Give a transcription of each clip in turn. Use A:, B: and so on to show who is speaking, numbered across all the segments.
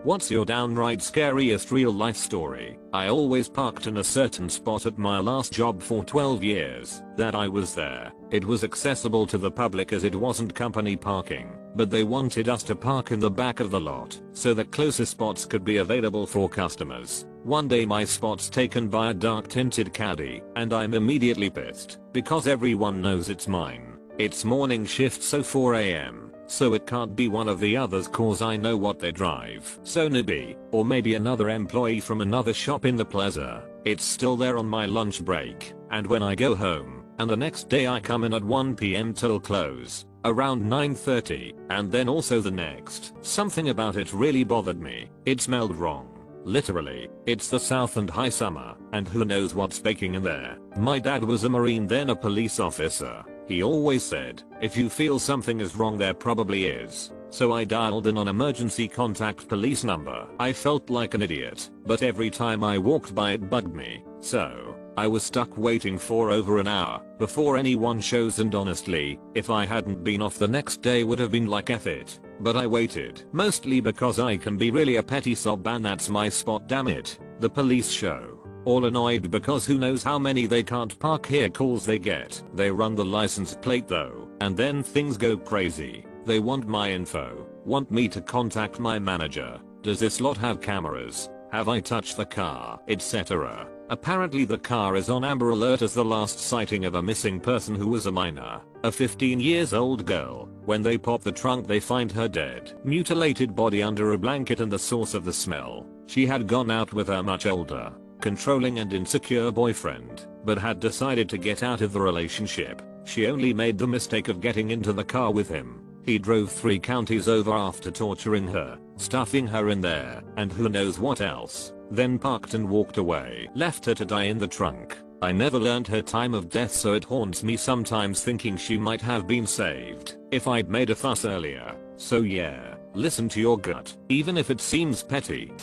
A: What's your downright scariest real life story? I always parked in a certain spot at my last job for 12 years that I was there. It was accessible to the public as it wasn't company parking, but they wanted us to park in the back of the lot so that closer spots could be available for customers. One day my spot's taken by a dark tinted caddy and I'm immediately pissed because everyone knows it's mine. It's morning shift, so 4 AM. So it can't be one of the others cause I know what they drive. So Nibby, or maybe another employee from another shop in the plaza. It's still there on my lunch break, and when I go home, and the next day I come in at 1 PM till close, around 9:30, and then also the next. Something about it really bothered me. It smelled wrong. Literally, it's the South and high summer, and who knows what's baking in there. My dad was a Marine, then a police officer. He always said, if you feel something is wrong there probably is. So I dialed in on emergency contact police number. I felt like an idiot, but every time I walked by it bugged me. So I was stuck waiting for over an hour before anyone shows, and honestly, if I hadn't been off the next day would have been like F it. But I waited, mostly because I can be really a petty sob and that's my spot, damn it. The police show. All annoyed because who knows how many they can't park here calls they get. They run the license plate though, and then things go crazy. They want my info, want me to contact my manager. Does this lot have cameras? Have I touched the car? Etc. Apparently the car is on Amber Alert as the last sighting of a missing person who was a minor, a 15 years old girl. When they pop the trunk they find her dead, mutilated body under a blanket, and the source of the smell. She had gone out with her much older, controlling and insecure boyfriend, but had decided to get out of the relationship. She only made the mistake of getting into the car with him. He drove 3 counties over after torturing her, stuffing her in there, and who knows what else. Then parked and walked away. Left her to die in the trunk. I never learned her time of death, so it haunts me sometimes thinking she might have been saved if I'd made a fuss earlier. So yeah, listen to your gut, even if it seems petty.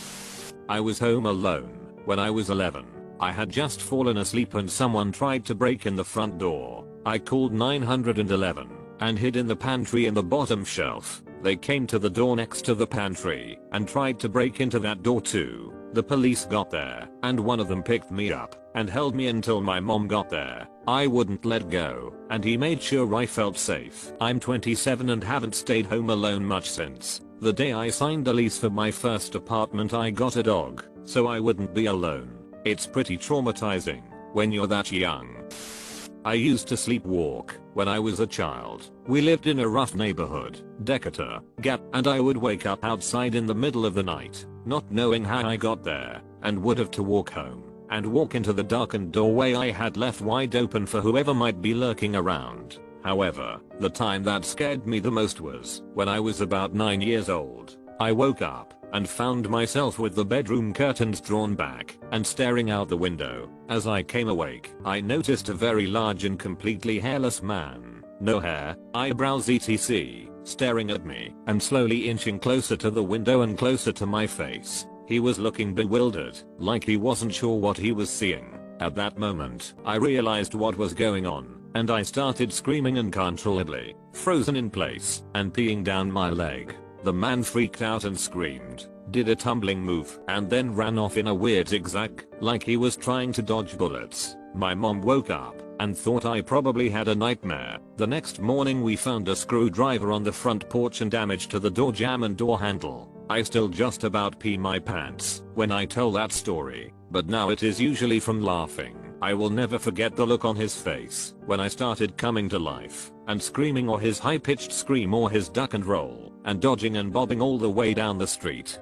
A: I was home alone when I was 11. I had just fallen asleep and someone tried to break in the front door. I called 911 and hid in the pantry in the bottom shelf. They came to the door next to the pantry and tried to break into that door too. The police got there and one of them picked me up and held me until my mom got there. I wouldn't let go and he made sure I felt safe. I'm 27 and haven't stayed home alone much since. The day I signed a lease for my first apartment I got a dog so I wouldn't be alone. It's pretty traumatizing when you're that young. I used to sleepwalk when I was a child. We lived in a rough neighborhood, Decatur, Gap, and I would wake up outside in the middle of the night, not knowing how I got there, and would have to walk home and walk into the darkened doorway I had left wide open for whoever might be lurking around. However, the time that scared me the most was when I was about 9 years old. I woke up and found myself with the bedroom curtains drawn back and staring out the window. As I came awake, I noticed a very large and completely hairless man, no hair, eyebrows etc., staring at me and slowly inching closer to the window and closer to my face. He was looking bewildered, like he wasn't sure what he was seeing. At that moment, I realized what was going on, and I started screaming uncontrollably, frozen in place and peeing down my leg. The man freaked out and screamed, did a tumbling move, and then ran off in a weird zigzag, like he was trying to dodge bullets. My mom woke up and thought I probably had a nightmare. The next morning we found a screwdriver on the front porch and damage to the door jamb and door handle. I still just about pee my pants when I tell that story, but now it is usually from laughing. I will never forget the look on his face when I started coming to life and screaming, or his high-pitched scream, or his duck and roll and dodging and bobbing all the way down the street.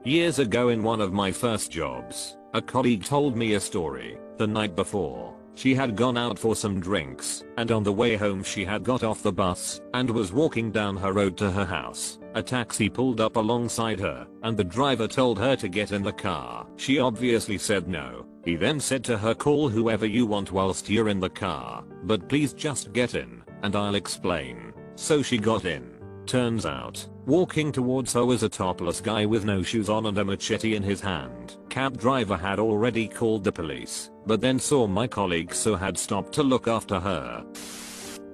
A: Years ago in one of my first jobs, a colleague told me a story. The night before, she had gone out for some drinks, and on the way home she had got off the bus and was walking down her road to her house. A taxi pulled up alongside her, and the driver told her to get in the car. She obviously said no. He then said to her, call whoever you want whilst you're in the car, but please just get in, and I'll explain. So she got in. Turns out, walking towards her was a topless guy with no shoes on and a machete in his hand. Cab driver had already called the police, but then saw my colleague so had stopped to look after her.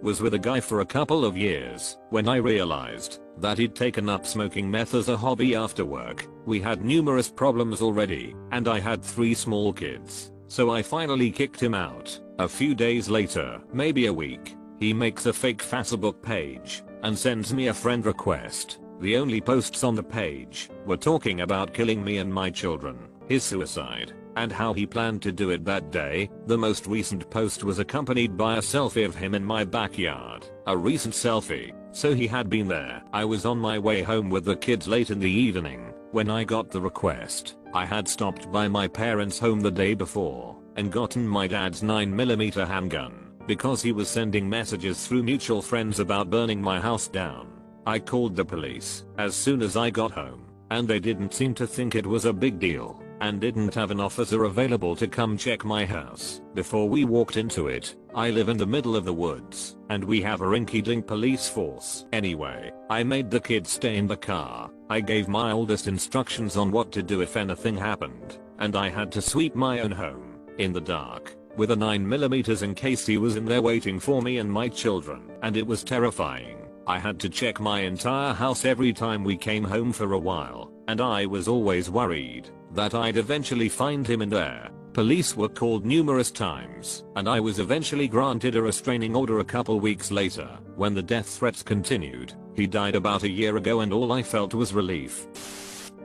A: Was with a guy for a couple of years when I realized that he'd taken up smoking meth as a hobby after work. We had numerous problems already, and I had 3 small kids, so I finally kicked him out. A few days later, maybe a week, he makes a fake Facebook page and sends me a friend request. The only posts on the page were talking about killing me and my children, his suicide, and how he planned to do it that day. The most recent post was accompanied by a selfie of him in my backyard. A recent selfie, so he had been there. I was on my way home with the kids late in the evening when I got the request. I had stopped by my parents' home the day before and gotten my dad's 9mm handgun because he was sending messages through mutual friends about burning my house down. I called the police as soon as I got home, and they didn't seem to think it was a big deal and didn't have an officer available to come check my house. Before we walked into it, I live in the middle of the woods and we have a rinky-dink police force. Anyway, I made the kids stay in the car. I gave my oldest instructions on what to do if anything happened, and I had to sweep my own home in the dark with a 9mm in case he was in there waiting for me and my children, and it was terrifying. I had to check my entire house every time we came home for a while, and I was always worried that I'd eventually find him in there. Police were called numerous times, and I was eventually granted a restraining order a couple weeks later. When the death threats continued, he died about a year ago, and all I felt was relief.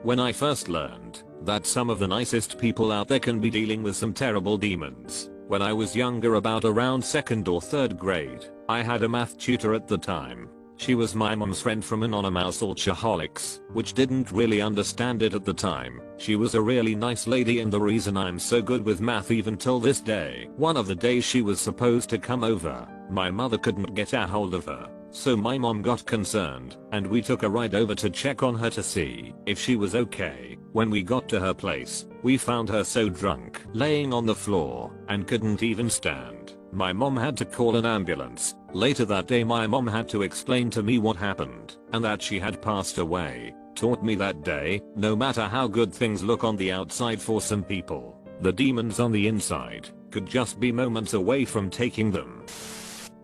A: When I first learned that some of the nicest people out there can be dealing with some terrible demons. When I was younger, about around 2nd or 3rd grade, I had a math tutor at the time. She was my mom's friend from Anonymous Alcoholics, which didn't really understand it at the time. She was a really nice lady and the reason I'm so good with math even till this day. One of the days she was supposed to come over, my mother couldn't get a hold of her. So my mom got concerned, and we took a ride over to check on her to see if she was okay. When we got to her place, we found her so drunk, laying on the floor, and couldn't even stand. My mom had to call an ambulance. Later that day my mom had to explain to me what happened, and that she had passed away. Taught me that day, no matter how good things look on the outside for some people, the demons on the inside could just be moments away from taking them.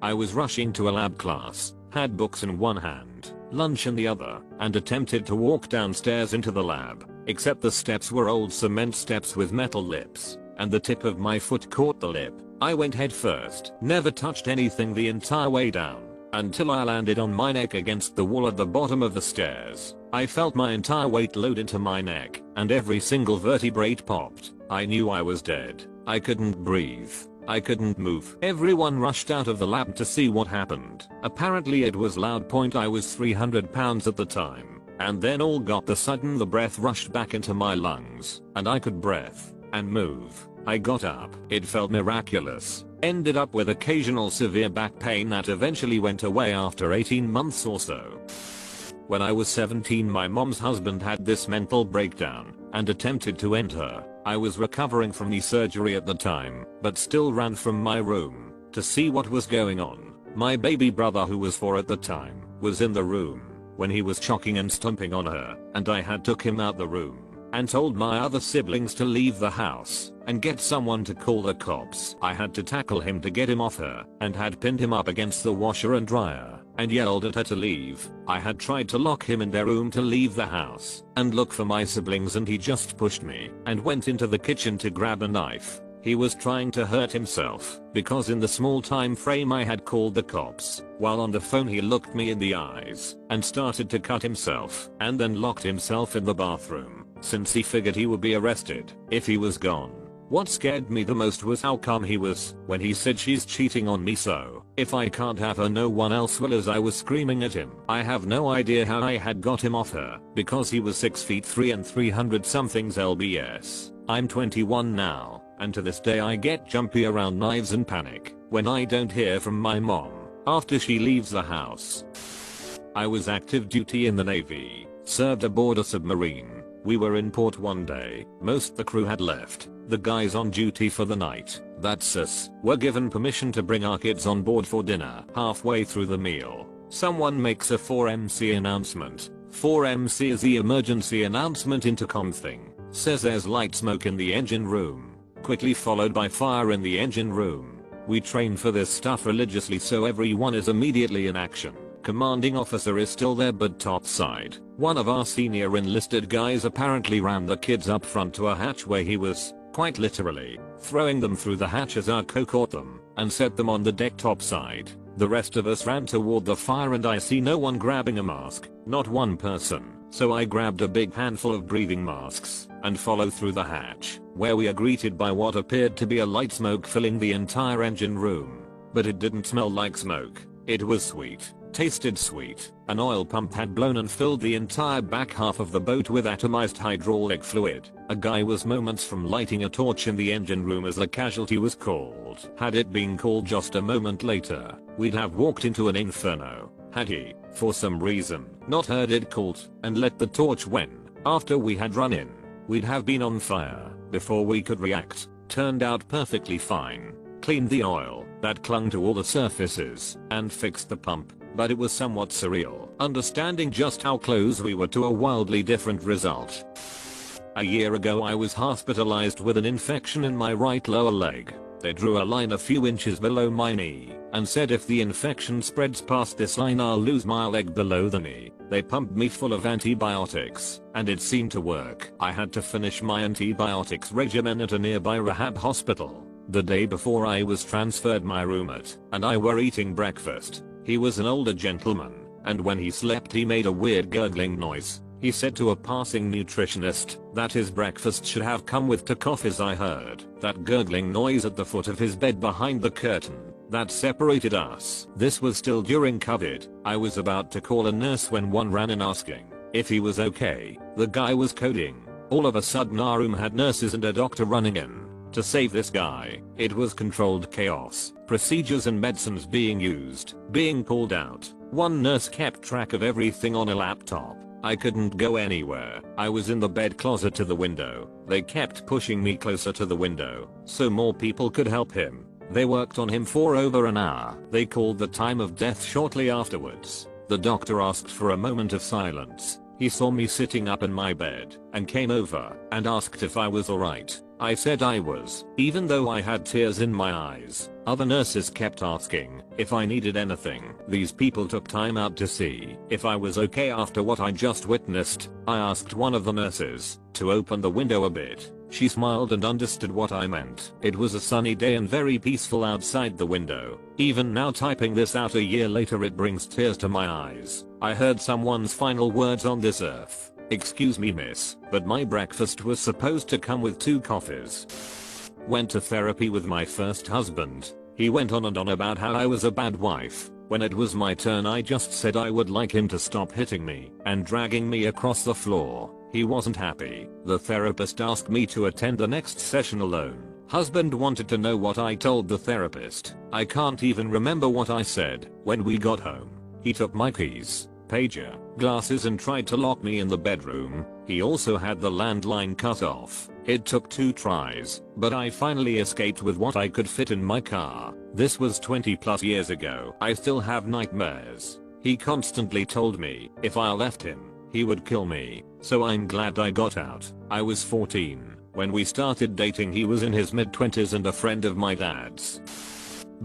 A: I was rushing to a lab class, had books in one hand, lunch in the other, and attempted to walk downstairs into the lab, except the steps were old cement steps with metal lips, and the tip of my foot caught the lip. I went head first, never touched anything the entire way down, until I landed on my neck against the wall at the bottom of the stairs. I felt my entire weight load into my neck, and every single vertebrae popped. I knew I was dead. I couldn't breathe. I couldn't move. Everyone rushed out of the lab to see what happened. Apparently it was loud. I was 300 pounds at the time. And then all got the sudden the breath rushed back into my lungs, and I could breathe and move. I got up. It felt miraculous. Ended up with occasional severe back pain that eventually went away after 18 months or so. When I was 17, my mom's husband had this mental breakdown and attempted to end her. I was recovering from knee surgery at the time, but still ran from my room to see what was going on. My baby brother, who was 4 at the time, was in the room when he was choking and stomping on her, and I had took him out the room and told my other siblings to leave the house and get someone to call the cops. I had to tackle him to get him off her and had pinned him up against the washer and dryer and yelled at her to leave. I had tried to lock him in their room to leave the house and look for my siblings, and he just pushed me and went into the kitchen to grab a knife. He was trying to hurt himself because in the small time frame I had called the cops. While on the phone he looked me in the eyes and started to cut himself and then locked himself in the bathroom since he figured he would be arrested if he was gone. What scared me the most was how calm he was when he said, "She's cheating on me, so if I can't have her, no one else will," as I was screaming at him. I have no idea how I had got him off her because he was 6'3" and 300 somethings lbs. I'm 21 now, and to this day I get jumpy around knives and panic when I don't hear from my mom after she leaves the house. I was active duty in the Navy, served aboard a submarine. We were in port one day. Most the crew had left. The guys on duty for the night, that's us, were given permission to bring our kids on board for dinner. Halfway through the meal, someone makes a 4MC announcement. 4MC is the emergency announcement intercom thing. Says there's light smoke in the engine room, quickly followed by fire in the engine room. We train for this stuff religiously, so everyone is immediately in action. Commanding officer is still there but topside. One of our senior enlisted guys apparently rammed the kids up front to a hatch where he was, quite literally, throwing them through the hatch as our co caught them and set them on the deck topside. The rest of us ran toward the fire and I see no one grabbing a mask, not one person. So I grabbed a big handful of breathing masks and followed through the hatch, where we are greeted by what appeared to be a light smoke filling the entire engine room. But it didn't smell like smoke. It was sweet. Tasted sweet. An oil pump had blown and filled the entire back half of the boat with atomized hydraulic fluid. A guy was moments from lighting a torch in the engine room as the casualty was called. Had it been called just a moment later, we'd have walked into an inferno. Had he, for some reason, not heard it called and let the torch when, after we had run in, we'd have been on fire before we could react. Turned out perfectly fine. Cleaned the oil that clung to all the surfaces and fixed the pump, but it was somewhat surreal understanding just how close we were to a wildly different result. A year ago I was hospitalized with an infection in my right lower leg. They drew a line a few inches below my knee and said if the infection spreads past this line I'll lose my leg below the knee. They pumped me full of antibiotics and it seemed to work. I had to finish my antibiotics regimen at a nearby rehab hospital. The day before I was transferred, my roommate and I were eating breakfast. He was an older gentleman and when he slept he made a weird gurgling noise. He said to a passing nutritionist that his breakfast should have come with 2 coffees. I heard that gurgling noise at the foot of his bed behind the curtain that separated us. This was still during COVID. I was about to call a nurse when one ran in asking if he was okay. The guy was coding. All of a sudden our room had nurses and a doctor running in to save this guy. It was controlled chaos. Procedures and medicines being used, being pulled out. One nurse kept track of everything on a laptop. I couldn't go anywhere. I was in the bed closer to the window. They kept pushing me closer to the window so more people could help him. They worked on him for over an hour. They called the time of death shortly afterwards. The doctor asked for a moment of silence. He saw me sitting up in my bed and came over and asked if I was alright. I said I was, even though I had tears in my eyes. Other nurses kept asking if I needed anything. These people took time out to see if I was okay after what I just witnessed. I asked one of the nurses to open the window a bit. She smiled and understood what I meant. It was a sunny day and very peaceful outside the window. Even now typing this out a year later it brings tears to my eyes. I heard someone's final words on this earth. "Excuse me miss, but my breakfast was supposed to come with 2 coffees." Went to therapy with my first husband. He went on and on about how I was a bad wife. When it was my turn I just said I would like him to stop hitting me and dragging me across the floor. He wasn't happy. The therapist asked me to attend the next session alone. Husband wanted to know what I told the therapist. I can't even remember what I said. When we got home, he took my keys, pager, glasses and tried to lock me in the bedroom. He also had the landline cut off. It took 2 tries, but I finally escaped with what I could fit in my car. This was 20+ years ago. I still have nightmares. He constantly told me if I left him, he would kill me. So I'm glad I got out. I was 14. When we started dating he was in his mid-20s and a friend of my dad's.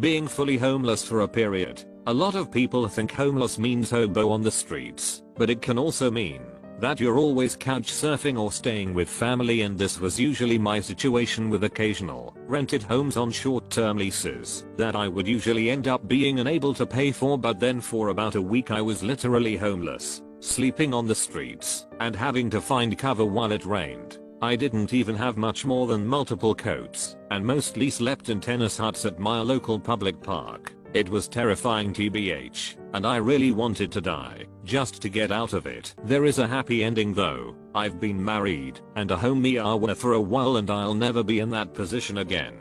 A: Being fully homeless for a period. A lot of people think homeless means hobo on the streets, but it can also mean that you're always couch surfing or staying with family, and this was usually my situation with occasional rented homes on short-term leases that I would usually end up being unable to pay for, but then for about a week I was literally homeless, sleeping on the streets and having to find cover while it rained. I didn't even have much more than multiple coats and mostly slept in tennis huts at my local public park. It was terrifying tbh, and I really wanted to die just to get out of it. There is a happy ending though. I've been married and a homie are for a while and I'll never be in that position again.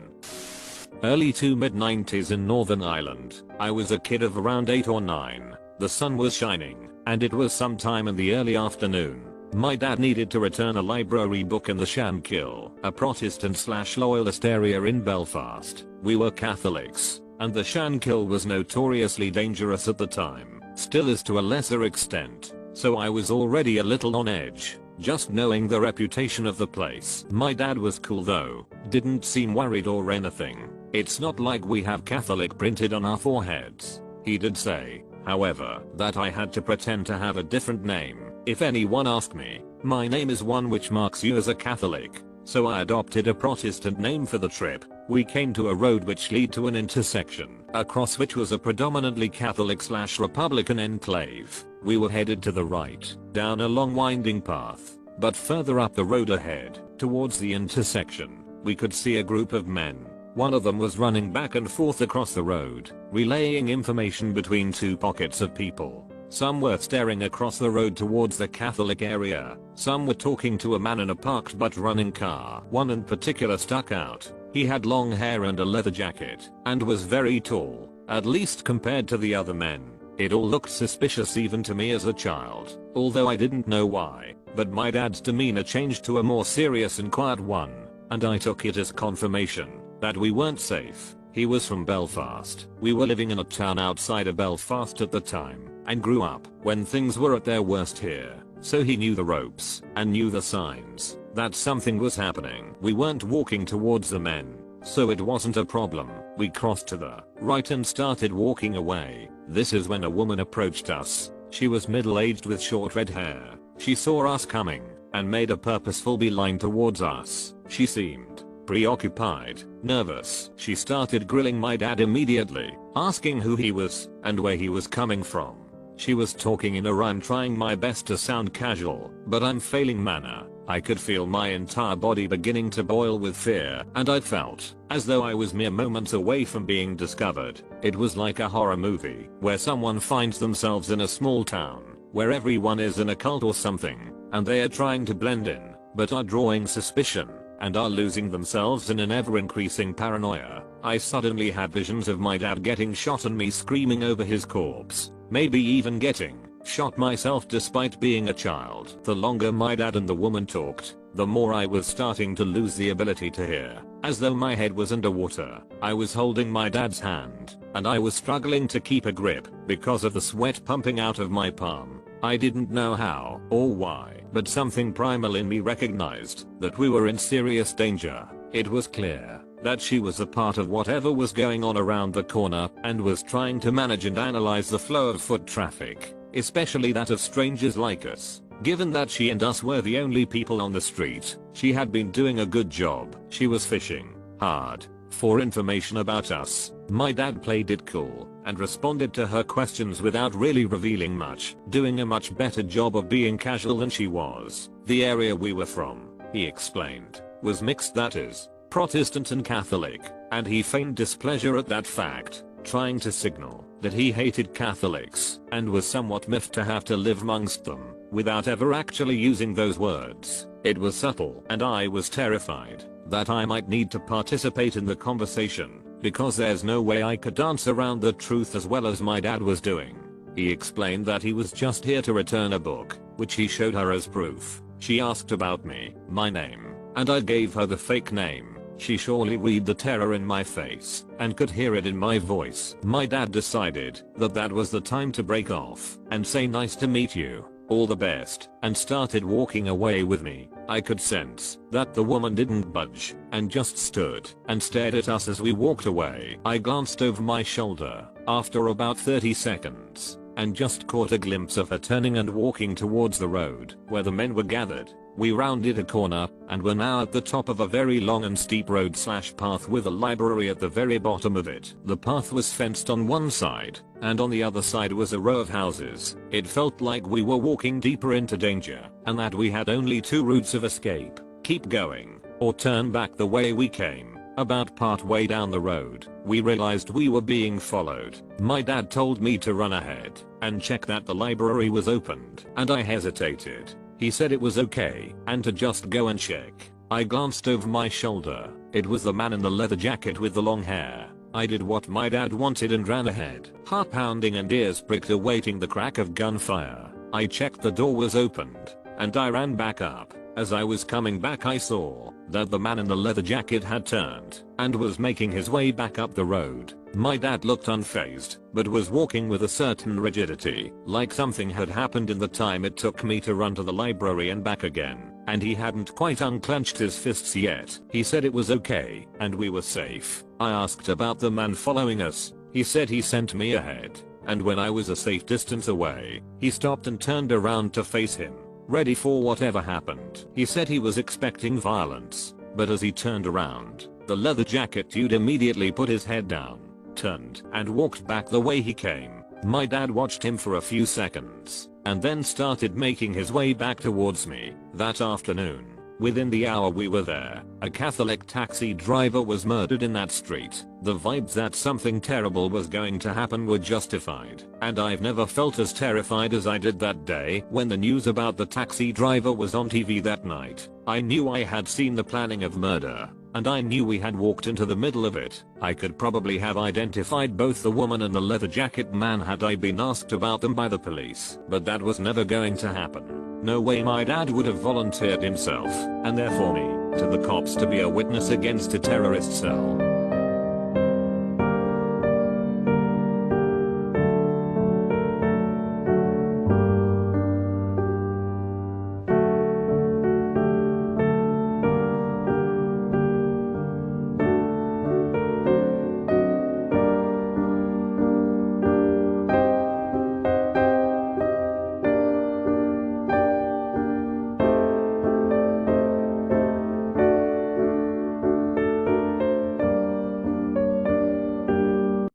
A: Early to mid-90s in Northern Ireland. I was a kid of around 8 or 9. The sun was shining and it was sometime in the early afternoon. My dad needed to return a library book in the Shankill, a Protestant/loyalist area in Belfast. We were Catholics, and the Shankill was notoriously dangerous at the time, still is to a lesser extent, so I was already a little on edge, just knowing the reputation of the place. My dad was cool though, didn't seem worried or anything. It's not like we have Catholic printed on our foreheads. He did say, however, that I had to pretend to have a different name if anyone asked me. My name is one which marks you as a Catholic, so I adopted a Protestant name for the trip. We came to a road which led to an intersection, across which was a predominantly Catholic/Republican enclave. We were headed to the right, down a long winding path, but further up the road ahead, towards the intersection, we could see a group of men. One of them was running back and forth across the road, relaying information between two pockets of people. Some were staring across the road towards the Catholic area. Some were talking to a man in a parked but running car. One in particular stuck out. He had long hair and a leather jacket, and was very tall, at least compared to the other men. It all looked suspicious even to me as a child, although I didn't know why, but my dad's demeanor changed to a more serious and quiet one, and I took it as confirmation that we weren't safe. He was from Belfast. We were living in a town outside of Belfast at the time, and grew up when things were at their worst here, so he knew the ropes and knew the signs that something was happening. We weren't walking towards the men, so it wasn't a problem. We crossed to the right and started walking away. This is when a woman approached us. She was middle-aged with short red hair. She saw us coming and made a purposeful beeline towards us. She seemed preoccupied, nervous. She started grilling my dad immediately, asking who he was and where he was coming from. She was talking in a rhyme, trying my best to sound casual, but I'm failing manner. I could feel my entire body beginning to boil with fear, and I felt as though I was mere moments away from being discovered. It was like a horror movie where someone finds themselves in a small town where everyone is in a cult or something, and they are trying to blend in, but are drawing suspicion and are losing themselves in an ever-increasing paranoia. I suddenly had visions of my dad getting shot and me screaming over his corpse, maybe even getting shot myself despite being a child. The longer my dad and the woman talked, the more I was starting to lose the ability to hear, as though my head was underwater. I was holding my dad's hand, and I was struggling to keep a grip because of the sweat pumping out of my palm. I didn't know how or why, but something primal in me recognized that we were in serious danger. It was clear that she was a part of whatever was going on around the corner and was trying to manage and analyze the flow of foot traffic, especially that of strangers like us. Given that she and us were the only people on the street, she had been doing a good job. She was fishing hard for information about us. My dad played it cool and responded to her questions without really revealing much, doing a much better job of being casual than she was. The area we were from, he explained, was mixed, that is, Protestant and Catholic, and he feigned displeasure at that fact, trying to signal that he hated Catholics and was somewhat miffed to have to live amongst them, without ever actually using those words. It was subtle, and I was terrified that I might need to participate in the conversation, because there's no way I could dance around the truth as well as my dad was doing. He explained that he was just here to return a book, which he showed her as proof. She asked about me, my name, and I gave her the fake name. She surely read the terror in my face and could hear it in my voice. My dad decided that that was the time to break off and say nice to meet you, all the best, and started walking away with me. I could sense that the woman didn't budge and just stood and stared at us as we walked away. I glanced over my shoulder after about 30 seconds and just caught a glimpse of her turning and walking towards the road where the men were gathered. We rounded a corner and were now at the top of a very long and steep road/path with a library at the very bottom of it. The path was fenced on one side, and on the other side was a row of houses. It felt like we were walking deeper into danger, and that we had only two routes of escape: keep going, or turn back the way we came. About part way down the road, we realized we were being followed. My dad told me to run ahead and check that the library was opened, and I hesitated. He said it was okay and to just go and check. I glanced over my shoulder. It was the man in the leather jacket with the long hair. I did what my dad wanted and ran ahead, heart pounding and ears pricked, awaiting the crack of gunfire. I checked the door was opened, and I ran back up. As I was coming back, I saw that the man in the leather jacket had turned and was making his way back up the road. My dad looked unfazed, but was walking with a certain rigidity, like something had happened in the time it took me to run to the library and back again. and he hadn't quite unclenched his fists yet. He said it was okay, and we were safe. I asked about the man following us. He said he sent me ahead, and when I was a safe distance away, he stopped and turned around to face him, ready for whatever happened. He said he was expecting violence, but as he turned around, the leather jacket dude immediately put his head down, turned, and walked back the way he came. My dad watched him for a few seconds, and then started making his way back towards me. That afternoon, within the hour we were there, a Catholic taxi driver was murdered in that street. The vibes that something terrible was going to happen were justified, and I've never felt as terrified as I did that day. When the news about the taxi driver was on TV that night, I knew I had seen the planning of murder, and I knew we had walked into the middle of it. I could probably have identified both the woman and the leather jacket man had I been asked about them by the police, but that was never going to happen. No way my dad would have volunteered himself, and therefore me, to the cops to be a witness against a terrorist cell.